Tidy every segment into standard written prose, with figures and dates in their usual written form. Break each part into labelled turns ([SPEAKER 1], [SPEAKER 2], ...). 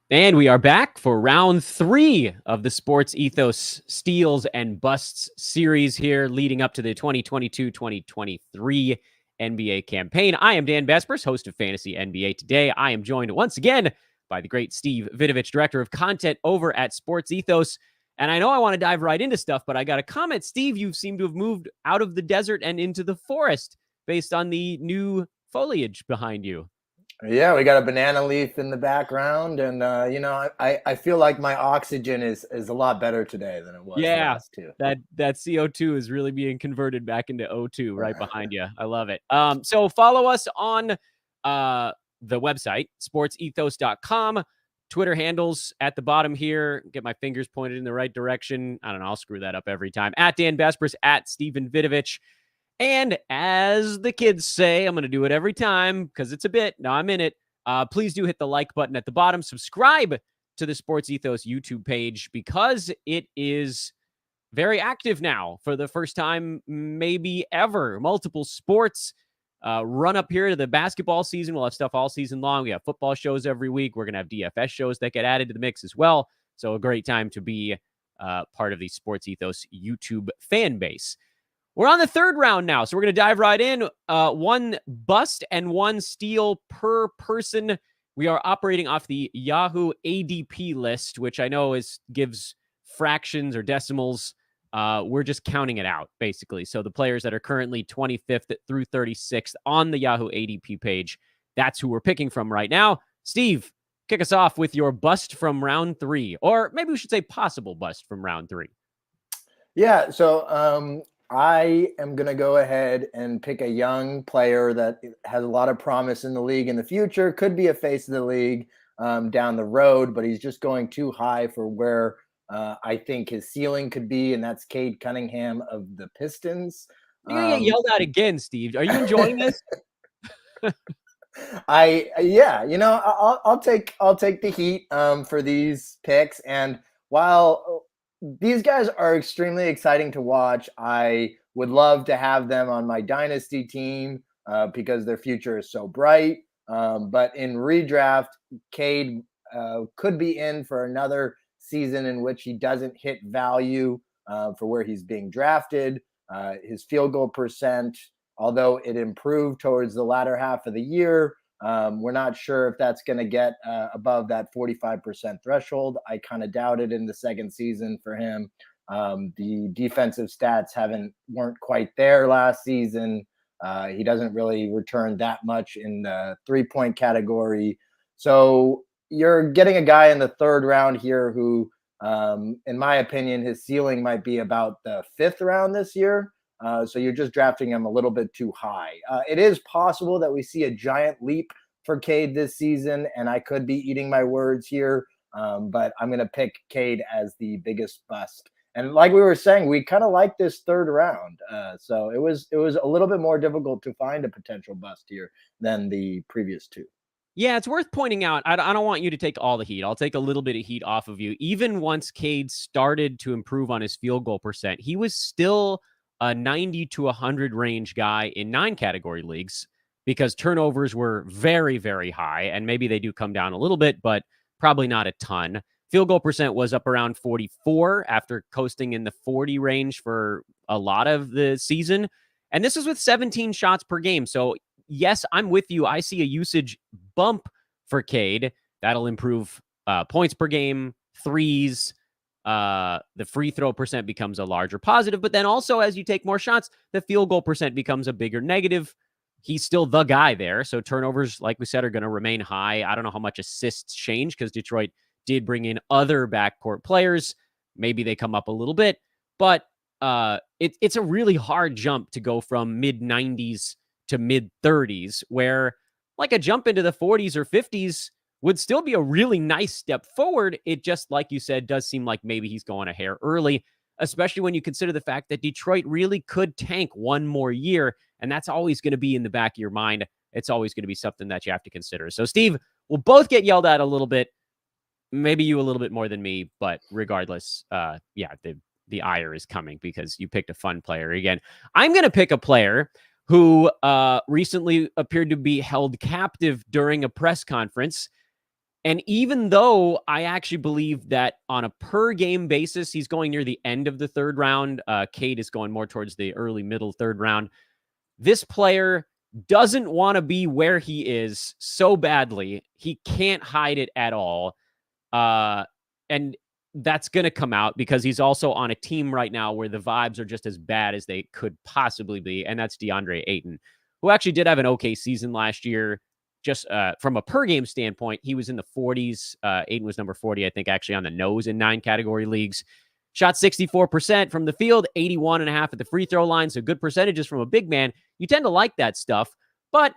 [SPEAKER 1] And we are back for round 3 of the Sports Ethos Steals and Busts series here leading up to the 2022-2023 NBA campaign. I am Dan Besbris, host of Fantasy NBA Today. I am joined once again by the great Steve Vidovich, director of content over at Sports Ethos. And I know I want to dive right into stuff, but I got a comment. Steve, you seem to have moved out of the desert and into the forest based on the new foliage behind you.
[SPEAKER 2] Yeah, we got a banana leaf in the background, and I feel like my oxygen is a lot better today than it was last too.
[SPEAKER 1] That CO2 is really being converted back into O2 right behind you. I love it. So follow us on the website, sportsethos.com. Twitter handles at the bottom here. Get my fingers pointed in the right direction. I don't know. I'll screw that up every time. At Dan Besbris, at Stephen Vidovich. And as the kids say, I'm going to do it every time because it's a bit. Now I'm in it. Please do hit the like button at the bottom. Subscribe to the Sports Ethos YouTube page because it is very active now for the first time, maybe ever. Multiple sports run up here to the basketball season. We'll have stuff all season long. We have football shows every week. We're going to have DFS shows that get added to the mix as well. So a great time to be part of the Sports Ethos YouTube fan base. We're on the third round now, so we're going to dive right in. One bust and one steal per person. We are operating off the Yahoo ADP list, which I know gives fractions or decimals. We're just counting it out, basically. So the players that are currently 25th through 36th on the Yahoo ADP page, that's who we're picking from right now. Steve, kick us off with your bust from round 3, or maybe we should say possible bust from round 3.
[SPEAKER 2] Yeah, so I am going to go ahead and pick a young player that has a lot of promise in the league in the future, could be a face of the league down the road, but he's just going too high for where I think his ceiling could be, and that's Cade Cunningham of the Pistons.
[SPEAKER 1] You're going to get yelled at again, Steve. Are you enjoying this?
[SPEAKER 2] I'll take the heat for these picks, and while these guys are extremely exciting to watch, I would love to have them on my dynasty team because their future is so bright. But in redraft, Cade could be in for another season in which he doesn't hit value for where he's being drafted. His field goal percent, although it improved towards the latter half of the year, we're not sure if that's going to get above that 45% threshold. I kind of doubt it in the second season for him. The defensive stats weren't quite there last season. He doesn't really return that much in the 3-point category. So you're getting a guy in the third round here who, in my opinion, his ceiling might be about the 5th round this year. So you're just drafting him a little bit too high. It is possible that we see a giant leap for Cade this season, and I could be eating my words here, but I'm going to pick Cade as the biggest bust. And like we were saying, we kind of like this third round. So it was a little bit more difficult to find a potential bust here than the previous two.
[SPEAKER 1] Yeah, it's worth pointing out, I don't want you to take all the heat. I'll take a little bit of heat off of you. Even once Cade started to improve on his field goal percent, he was still a 90 to 100 range guy in 9 category leagues because turnovers were very, very high. And maybe they do come down a little bit, but probably not a ton. Field goal percent was up around 44 after coasting in the 40 range for a lot of the season. And this is with 17 shots per game. So yes, I'm with you. I see a usage bump for Cade. That'll improve points per game, threes. The free throw percent becomes a larger positive. But then also, as you take more shots, the field goal percent becomes a bigger negative. He's still the guy there. So turnovers, like we said, are going to remain high. I don't know how much assists change because Detroit did bring in other backcourt players. Maybe they come up a little bit. But it's a really hard jump to go from mid-90s to mid-30s, where like a jump into the 40s or 50s would still be a really nice step forward. It just, like you said, does seem like maybe he's going a hair early, especially when you consider the fact that Detroit really could tank one more year, and that's always going to be in the back of your mind. It's always going to be something that you have to consider. So, Steve, we'll both get yelled at a little bit, maybe you a little bit more than me, but regardless, the ire is coming because you picked a fun player again. I'm going to pick a player who recently appeared to be held captive during a press conference. And even though I actually believe that on a per game basis, he's going near the end of the third round, Cade is going more towards the early, middle third round. This player doesn't want to be where he is so badly. He can't hide it at all. And that's going to come out because he's also on a team right now where the vibes are just as bad as they could possibly be. And that's DeAndre Ayton, who actually did have an okay season last year. Just from a per game standpoint, he was in the 40s. Ayton was number 40, I think, actually on the nose in 9 category leagues. Shot 64% from the field, 81.5 at the free throw line. So good percentages from a big man. You tend to like that stuff. But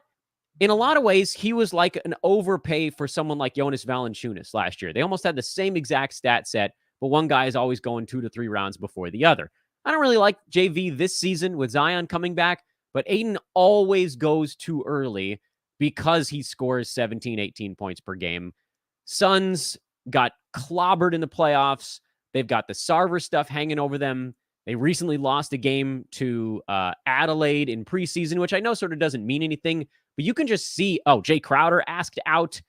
[SPEAKER 1] in a lot of ways, he was like an overpay for someone like Jonas Valanciunas last year. They almost had the same exact stat set, but one guy is always going 2 to 3 rounds before the other. I don't really like JV this season with Zion coming back, but Ayton always goes too early because he scores 17, 18 points per game. Suns got clobbered in the playoffs. They've got the Sarver stuff hanging over them. They recently lost a game to Adelaide in preseason, which I know sort of doesn't mean anything, but you can just see, Jay Crowder asked out.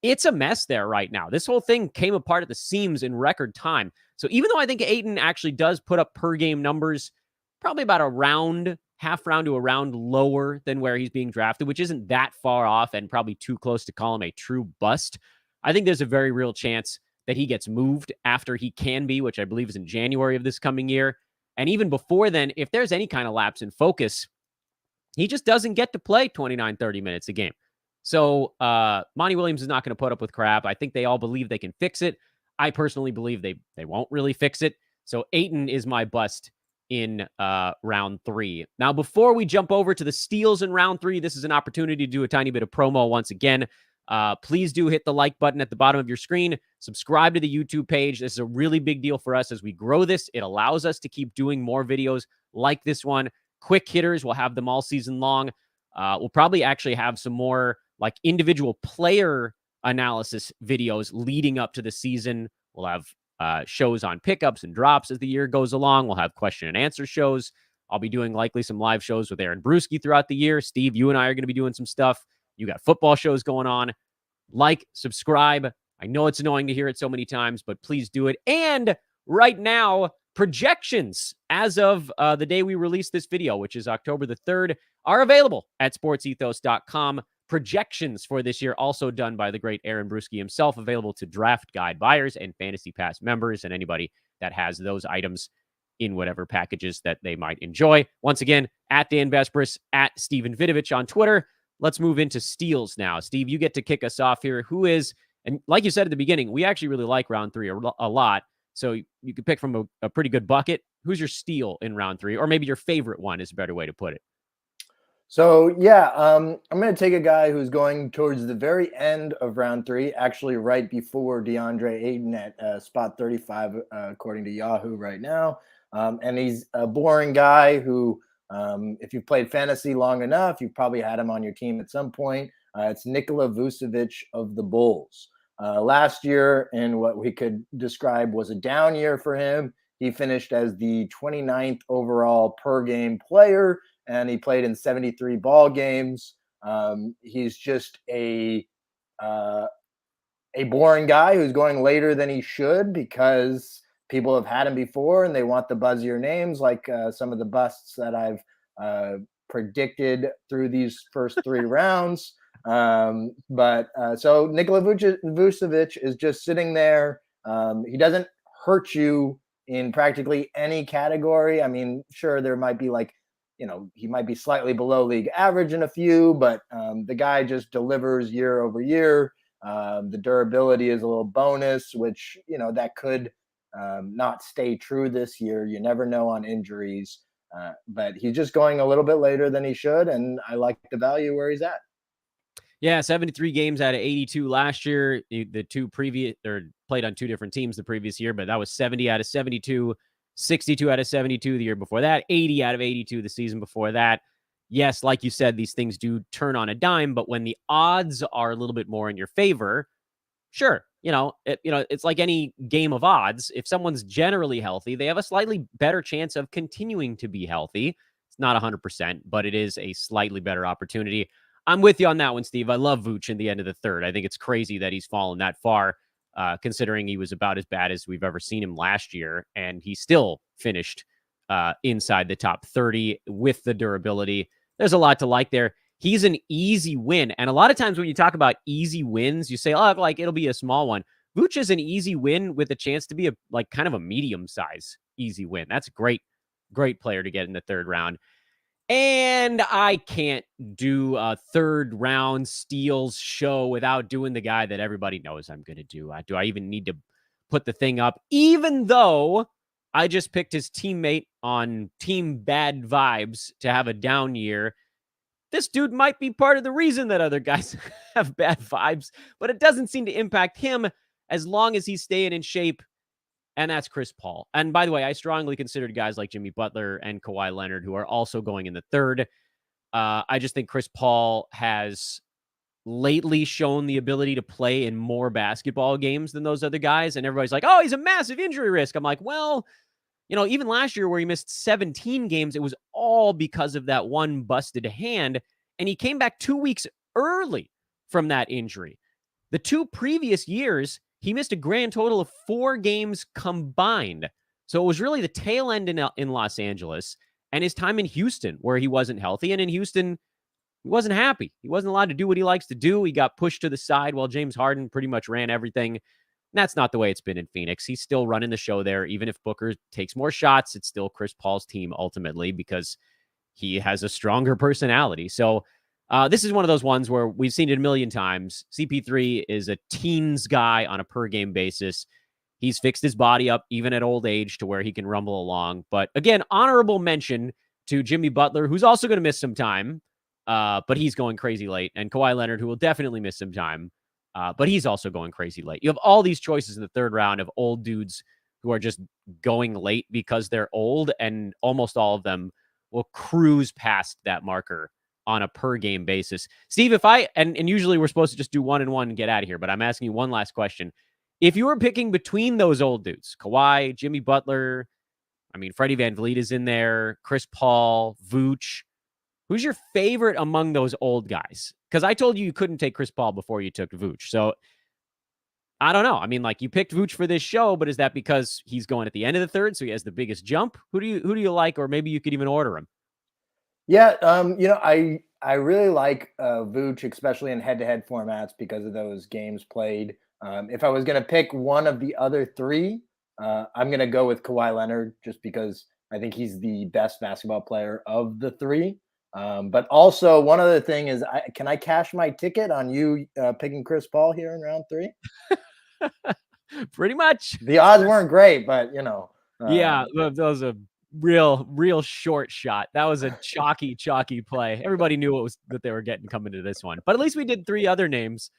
[SPEAKER 1] It's a mess there right now. This whole thing came apart at the seams in record time. So even though I think Ayton actually does put up per game numbers, probably about a round, half round to a round lower than where he's being drafted, which isn't that far off and probably too close to call him a true bust. I think there's a very real chance that he gets moved after he can be, which I believe is in January of this coming year. And even before then, if there's any kind of lapse in focus, he just doesn't get to play 29, 30 minutes a game. So Monty Williams is not going to put up with crap. I think they all believe they can fix it. I personally believe they won't really fix it. So Ayton is my bust in round 3. Now, before we jump over to the steals in round 3, this is an opportunity to do a tiny bit of promo once again. Please do hit the like button at the bottom of your screen. Subscribe to the YouTube page. This is a really big deal for us as we grow this. It allows us to keep doing more videos like this one. Quick hitters, we'll have them all season long. We'll probably actually have some more like individual player analysis videos leading up to the season. We'll have shows on pickups and drops as the year goes along. We'll have question and answer shows. I'll be doing likely some live shows with Aaron Bruschi throughout the year. Steve, you and I are going to be doing some stuff. You got football shows going on. Like, subscribe. I know it's annoying to hear it so many times, but please do it. And right now, projections as of the day we release this video, which is October the 3rd, are available at sportsethos.com. Projections for this year also done by the great Aaron Bruschi himself, available to draft guide buyers and fantasy pass members and anybody that has those items in whatever packages that they might enjoy. Once again, at Dan Besbris, at Steven Vidovich on Twitter. Let's move into steals now. Steve, you get to kick us off here. Who is, and like you said at the beginning, we actually really like round 3 a lot. So you could pick from a pretty good bucket. Who's your steal in round 3? Or maybe your favorite one is a better way to put it.
[SPEAKER 2] So, yeah, I'm going to take a guy who's going towards the very end of round 3, actually right before DeAndre Ayton at spot 35, according to Yahoo right now. And he's a boring guy who, if you've played fantasy long enough, you've probably had him on your team at some point. It's Nikola Vucevic of the Bulls. Last year, in what we could describe was a down year for him, he finished as the 29th overall per game player, and he played in 73 ball games. He's just a boring guy who's going later than he should because people have had him before and they want the buzzier names, like some of the busts that I've predicted through these first 3 rounds. So Nikola Vucevic is just sitting there. He doesn't hurt you in practically any category. I mean, sure, there might be he might be slightly below league average in a few, but the guy just delivers year over year. The durability is a little bonus, which, that could not stay true this year. You never know on injuries, but he's just going a little bit later than he should. And I like the value where he's at.
[SPEAKER 1] Yeah, 73 games out of 82 last year. The two previous, or played on 2 different teams the previous year, but that was 70 out of 72, 62 out of 72 the year before that, 80 out of 82 the season before that. Yes, like you said, these things do turn on a dime, but when the odds are a little bit more in your favor, sure, it's like any game of odds. If someone's generally healthy, they have a slightly better chance of continuing to be healthy. It's not 100%, but it is a slightly better opportunity. I'm with you on that one, Steve. I love Vooch in the end of the third. I think it's crazy that he's fallen that far, considering he was about as bad as we've ever seen him last year, and he still finished inside the top 30 with the durability. There's a lot to like there. He's an easy win, and a lot of times when you talk about easy wins, you say, "Oh, like it'll be a small one." Vooch is an easy win with a chance to be a kind of a medium size easy win. That's a great player to get in the third round. And I can't do a third round steals show without doing the guy that everybody knows I'm going to do. Do I even need to put the thing up? Even though I just picked his teammate on Team Bad Vibes to have a down year, this dude might be part of the reason that other guys have bad vibes, but it doesn't seem to impact him as long as he's staying in shape. And that's Chris Paul. And by the way, I strongly considered guys like Jimmy Butler and Kawhi Leonard, who are also going in the third. I just think Chris Paul has lately shown the ability to play in more basketball games than those other guys. And everybody's like, oh, he's a massive injury risk. I'm like, well, even last year where he missed 17 games, it was all because of that one busted hand. And he came back 2 weeks early from that injury. The 2 previous years, he missed a grand total of 4 games combined. So it was really the tail end in Los Angeles and his time in Houston where he wasn't healthy. And in Houston, he wasn't happy. He wasn't allowed to do what he likes to do. He got pushed to the side while James Harden pretty much ran everything. And that's not the way it's been in Phoenix. He's still running the show there. Even if Booker takes more shots, it's still Chris Paul's team ultimately because he has a stronger personality. So this is one of those ones where we've seen it a million times. CP3 is a teens guy on a per game basis. He's fixed his body up even at old age to where he can rumble along. But again, honorable mention to Jimmy Butler, who's also going to miss some time, but he's going crazy late. And Kawhi Leonard, who will definitely miss some time, but he's also going crazy late. You have all these choices in the third round of old dudes who are just going late because they're old, and almost all of them will cruise past that marker on a per game basis. Steve, if and usually we're supposed to just do 1 and 1 and get out of here, but I'm asking you one last question. If you were picking between those old dudes, Kawhi, Jimmy Butler, Freddie VanVleet is in there, Chris Paul, Vooch, who's your favorite among those old guys? Because I told you couldn't take Chris Paul before you took Vooch. So I don't know. You picked Vooch for this show, but is that because he's going at the end of the third, so he has the biggest jump? Who do you like? Or maybe you could even order him.
[SPEAKER 2] Yeah, I really like Vooch, especially in head-to-head formats because of those games played. If I was going to pick one of the other 3, I'm going to go with Kawhi Leonard just because I think he's the best basketball player of the 3. But also, one other thing is, can I cash my ticket on you picking Chris Paul here in round 3?
[SPEAKER 1] Pretty much.
[SPEAKER 2] The odds weren't great, but
[SPEAKER 1] yeah, that was a real short shot. That was a chalky play. Everybody knew that they were getting coming to this one, but at least we did 3 other names.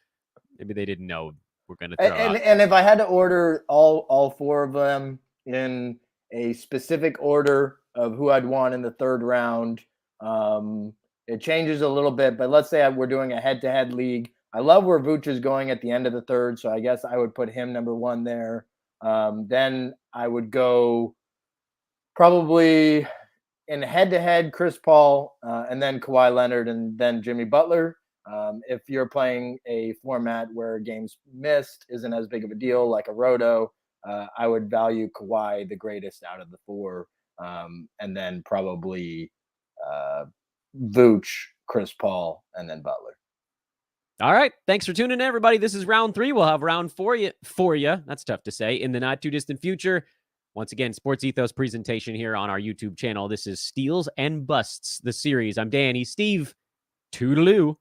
[SPEAKER 1] Maybe they didn't know we're going to throw out.
[SPEAKER 2] And if I had to order all 4 of them in a specific order of who I'd want in the third round, it changes a little bit. But let's say we're doing a head-to-head league. I love where Vooch is going at the end of the third, so I guess I would put him number 1 there. Then I would go probably in head-to-head Chris Paul, and then Kawhi Leonard, and then Jimmy Butler. If you're playing a format where games missed isn't as big of a deal, like a roto, I would value Kawhi the greatest out of the 4, and then probably Vooch, Chris Paul, and then Butler.
[SPEAKER 1] All right. Thanks for tuning in, everybody. This is round 3. We'll have round 4 for you. That's tough to say. In the not too distant future. Once again, Sports Ethos presentation here on our YouTube channel. This is Steals and Busts, the series. I'm Danny. Steve, toodaloo.